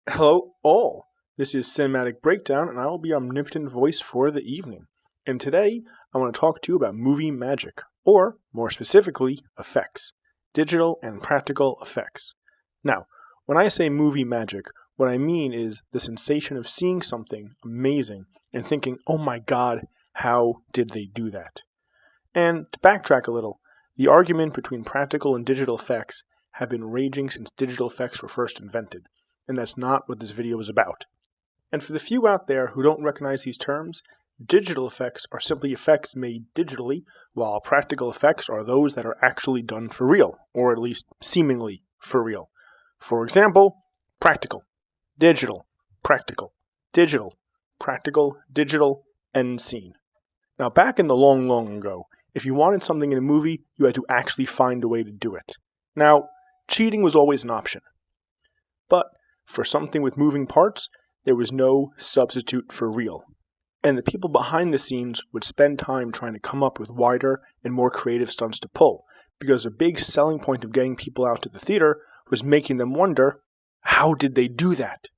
Hello, all. This is Cinematic Breakdown, and I will be your omnipotent voice for the evening. And today, I want to talk to you about movie magic, or more specifically, effects. Digital and practical effects. Now, when I say movie magic, what I mean is the sensation of seeing something amazing and thinking, oh my god, how did they do that? And to backtrack a little, the argument between practical and digital effects have been raging since digital effects were first invented, and that's not what this video is about. And for the few out there who don't recognize these terms, digital effects are simply effects made digitally, while practical effects are those that are actually done for real, or at least seemingly for real. For example, practical, digital, practical, digital, practical, digital, end scene. Now back in the long, long ago, if you wanted something in a movie, you had to actually find a way to do it. Now, cheating was always an option. But for something with moving parts, there was no substitute for real. And the people behind the scenes would spend time trying to come up with wider and more creative stunts to pull, because a big selling point of getting people out to the theater was making them wonder, how did they do that?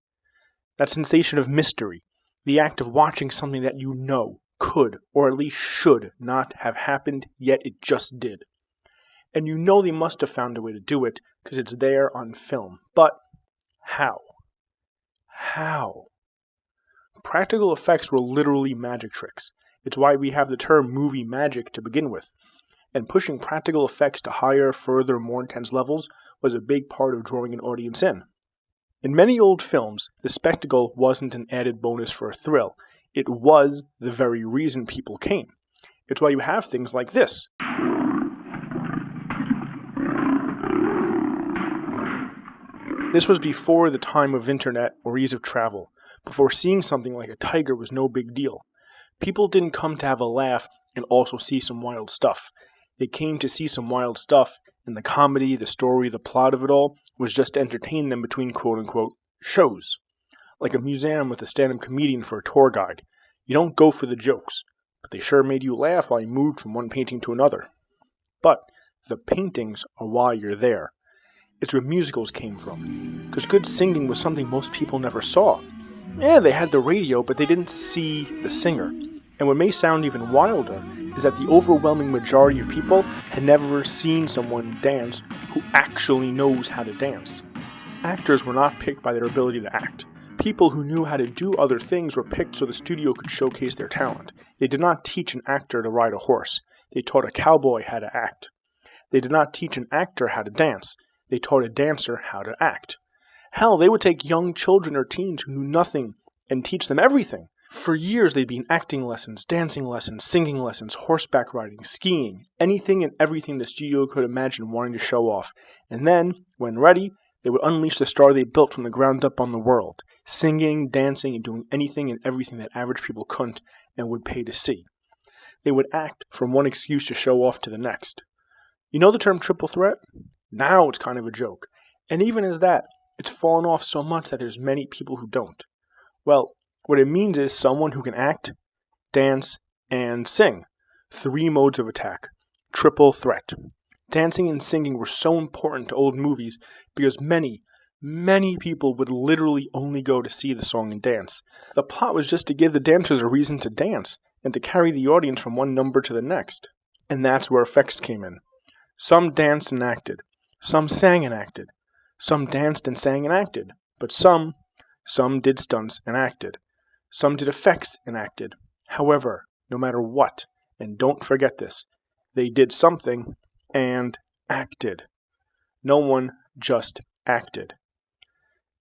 That sensation of mystery, the act of watching something that you know could, or at least should, not have happened, yet it just did. And you know they must have found a way to do it, because it's there on film. But how? How? Practical effects were literally magic tricks. It's why we have the term movie magic to begin with. And pushing practical effects to higher, further, more intense levels was a big part of drawing an audience in. In many old films, the spectacle wasn't an added bonus for a thrill. It was the very reason people came. It's why you have things like this. This was before the time of internet or ease of travel, before seeing something like a tiger was no big deal. People didn't come to have a laugh and also see some wild stuff. They came to see some wild stuff, and the comedy, the story, the plot of it all was just to entertain them between quote-unquote shows. Like a museum with a stand-up comedian for a tour guide. You don't go for the jokes, but they sure made you laugh while you moved from one painting to another. But the paintings are why you're there. It's where musicals came from, because good singing was something most people never saw. Yeah, they had the radio, but they didn't see the singer. And what may sound even wilder is that the overwhelming majority of people had never seen someone dance who actually knows how to dance. Actors were not picked by their ability to act. People who knew how to do other things were picked so the studio could showcase their talent. They did not teach an actor to ride a horse. They taught a cowboy how to act. They did not teach an actor how to dance. They taught a dancer how to act. Hell, they would take young children or teens who knew nothing and teach them everything. For years they'd be in acting lessons, dancing lessons, singing lessons, horseback riding, skiing, anything and everything the studio could imagine wanting to show off. And then, when ready, they would unleash the star they built from the ground up on the world, singing, dancing, and doing anything and everything that average people couldn't and would pay to see. They would act from one excuse to show off to the next. You know the term triple threat? Now it's kind of a joke. And even as that, it's fallen off so much that there's many people who don't. Well, what it means is someone who can act, dance, and sing. 3 modes of attack. Triple threat. Dancing and singing were so important to old movies because many people would literally only go to see the song and dance. The plot was just to give the dancers a reason to dance and to carry the audience from one number to the next. And that's where effects came in. Some danced and acted. Some sang and acted. Some danced and sang and acted. But some did stunts and acted. Some did effects and acted. However, no matter what, and don't forget this, they did something and acted. No one just acted.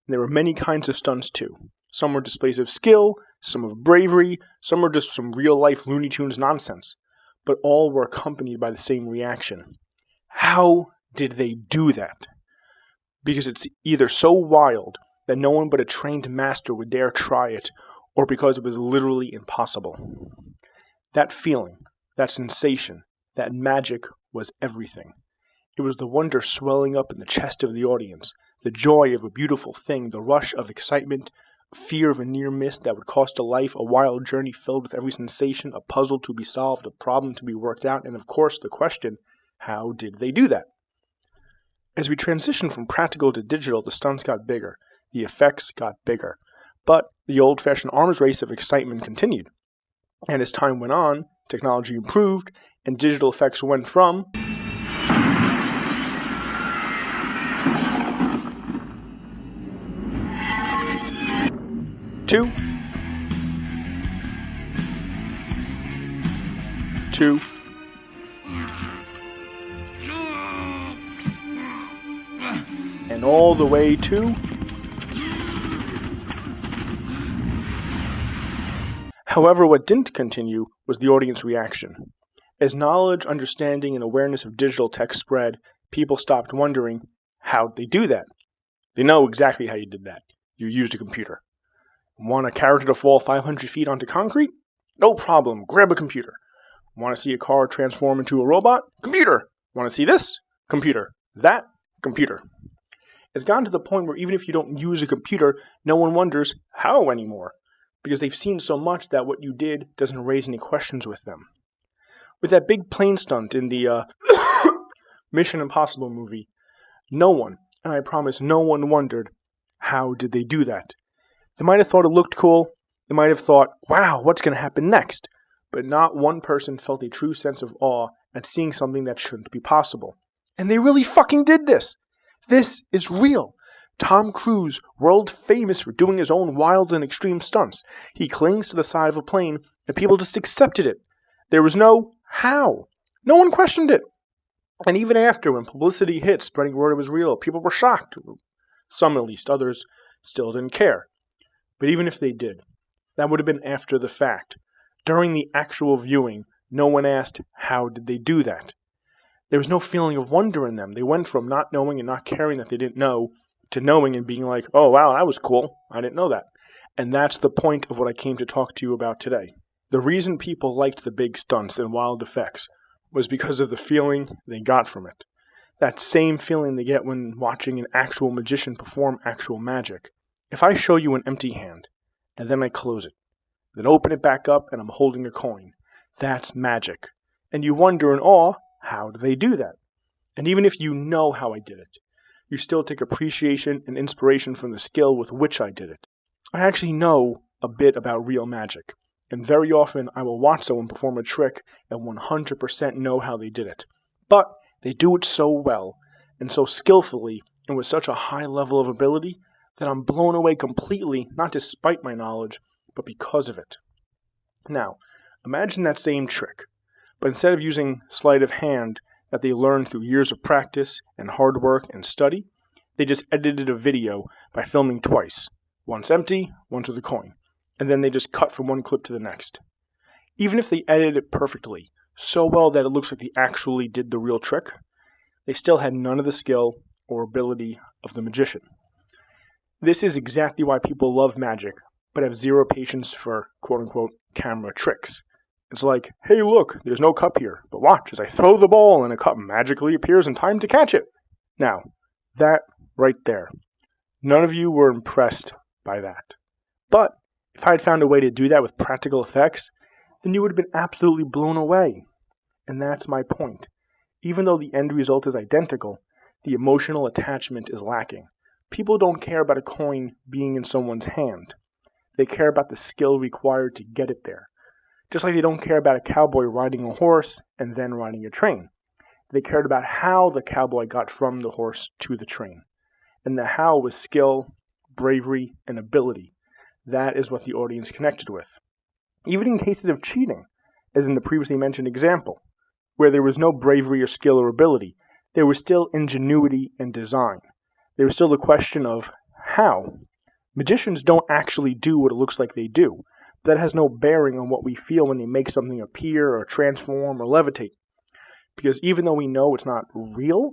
There were many kinds of stunts too. Some were displays of skill, some of bravery, some were just some real-life Looney Tunes nonsense. But all were accompanied by the same reaction. How did they do that? Because it's either so wild that no one but a trained master would dare try it, or because it was literally impossible. That feeling, that sensation, that magic was everything. It was the wonder swelling up in the chest of the audience, the joy of a beautiful thing, the rush of excitement, fear of a near miss that would cost a life, a wild journey filled with every sensation, a puzzle to be solved, a problem to be worked out, and of course the question, how did they do that? As we transitioned from practical to digital, the stunts got bigger. The effects got bigger. But the old-fashioned arms race of excitement continued. And as time went on, technology improved, and digital effects went from two and all the way to However, what didn't continue was the audience reaction. As knowledge, understanding, and awareness of digital tech spread, people stopped wondering, how'd they do that? They know exactly how you did that. You used a computer. Want a character to fall 500 feet onto concrete? No problem, grab a computer. Want to see a car transform into a robot? Computer. Want to see this? Computer. That? Computer. It's gotten to the point where even if you don't use a computer, no one wonders how anymore, because they've seen so much that what you did doesn't raise any questions with them. With that big plane stunt in the Mission Impossible movie, no one, and I promise no one, wondered, how did they do that? They might have thought it looked cool, they might have thought, wow, what's going to happen next? But not one person felt a true sense of awe at seeing something that shouldn't be possible. And they really fucking did this! This is real! Tom Cruise, world famous for doing his own wild and extreme stunts. He clings to the side of a plane, and people just accepted it. There was no how. No one questioned it. And even after, when publicity hit spreading word it was real, people were shocked. Some at least, others still didn't care. But even if they did, that would have been after the fact. During the actual viewing, no one asked, how did they do that? There was no feeling of wonder in them. They went from not knowing and not caring that they didn't know, to knowing and being like, oh wow, that was cool. I didn't know that. And that's the point of what I came to talk to you about today. The reason people liked the big stunts and wild effects was because of the feeling they got from it. That same feeling they get when watching an actual magician perform actual magic. If I show you an empty hand, and then I close it, then open it back up and I'm holding a coin, that's magic. And you wonder in awe, how do they do that? And even if you know how I did it, you still take appreciation and inspiration from the skill with which I did it. I actually know a bit about real magic, and very often I will watch someone perform a trick and 100% know how they did it. But they do it so well, and so skillfully, and with such a high level of ability, that I'm blown away completely, not despite my knowledge, but because of it. Now, imagine that same trick, but instead of using sleight of hand that they learned through years of practice and hard work and study, they just edited a video by filming twice, once empty, once with a coin, and then they just cut from one clip to the next. Even if they edited it perfectly, so well that it looks like they actually did the real trick, they still had none of the skill or ability of the magician. This is exactly why people love magic, but have zero patience for quote-unquote camera tricks. It's like, hey look, there's no cup here, but watch as I throw the ball and a cup magically appears in time to catch it. Now, that right there. None of you were impressed by that. But if I had found a way to do that with practical effects, then you would have been absolutely blown away. And that's my point. Even though the end result is identical, the emotional attachment is lacking. People don't care about a coin being in someone's hand. They care about the skill required to get it there. Just like they don't care about a cowboy riding a horse and then riding a train. They cared about how the cowboy got from the horse to the train. And the how was skill, bravery, and ability. That is what the audience connected with. Even in cases of cheating, as in the previously mentioned example, where there was no bravery or skill or ability, there was still ingenuity and design. There was still the question of how. Magicians don't actually do what it looks like they do. That has no bearing on what we feel when they make something appear or transform or levitate. Because even though we know it's not real,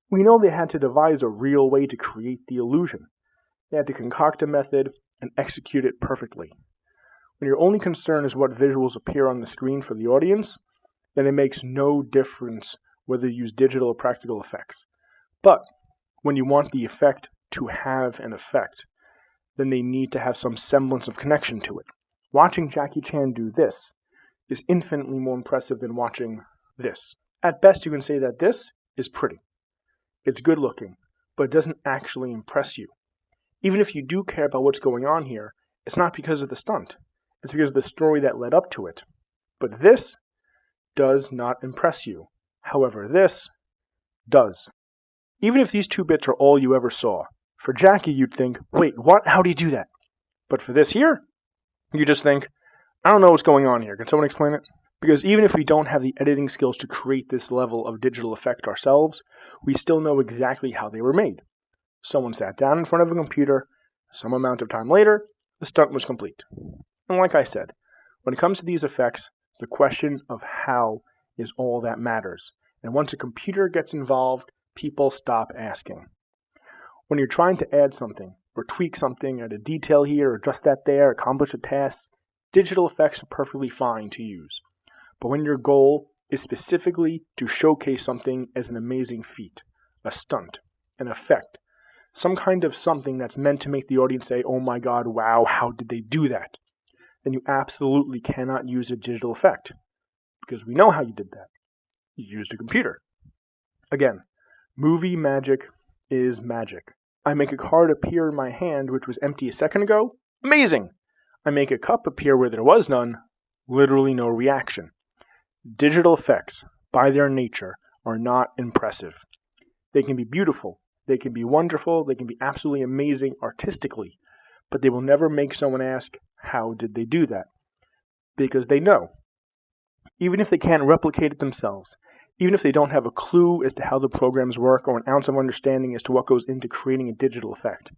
we know they had to devise a real way to create the illusion. They had to concoct a method and execute it perfectly. When your only concern is what visuals appear on the screen for the audience, then it makes no difference whether you use digital or practical effects. But when you want the effect to have an effect, then they need to have some semblance of connection to it. Watching Jackie Chan do this is infinitely more impressive than watching this. At best, you can say that this is pretty. It's good looking, but it doesn't actually impress you. Even if you do care about what's going on here, it's not because of the stunt. It's because of the story that led up to it. But this does not impress you. However, this does. Even if these 2 bits are all you ever saw, for Jackie you'd think, wait, what? How do you do that? But for this here, you just think, I don't know what's going on here. Can someone explain it? Because even if we don't have the editing skills to create this level of digital effect ourselves, we still know exactly how they were made. Someone sat down in front of a computer, some amount of time later, the stunt was complete. And like I said, when it comes to these effects, the question of how is all that matters. And once a computer gets involved, people stop asking. When you're trying to add something, or tweak something, add a detail here, adjust that there, accomplish a task, digital effects are perfectly fine to use. But when your goal is specifically to showcase something as an amazing feat, a stunt, an effect, some kind of something that's meant to make the audience say, oh my god, wow, how did they do that? Then you absolutely cannot use a digital effect. Because we know how you did that. You used a computer. Again, movie magic is magic. I make a card appear in my hand which was empty a second ago. Amazing! I make a cup appear where there was none. Literally no reaction. Digital effects, by their nature, are not impressive. They can be beautiful, they can be wonderful, they can be absolutely amazing artistically, but they will never make someone ask, how did they do that? Because they know. Even if they can't replicate it themselves, even if they don't have a clue as to how the programs work or an ounce of understanding as to what goes into creating a digital effect,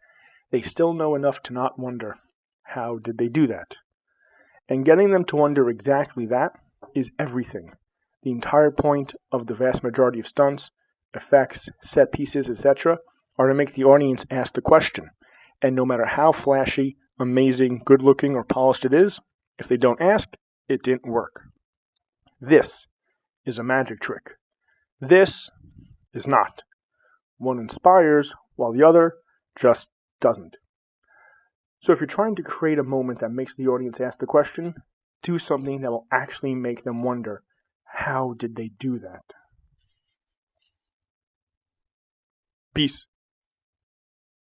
they still know enough to not wonder, how did they do that? And getting them to wonder exactly that is everything. The entire point of the vast majority of stunts, effects, set pieces, etc., are to make the audience ask the question. And no matter how flashy, amazing, good-looking, or polished it is, if they don't ask, it didn't work. This is a magic trick. This is not. One inspires, while the other just doesn't. So if you're trying to create a moment that makes the audience ask the question, do something that will actually make them wonder, how did they do that? Peace.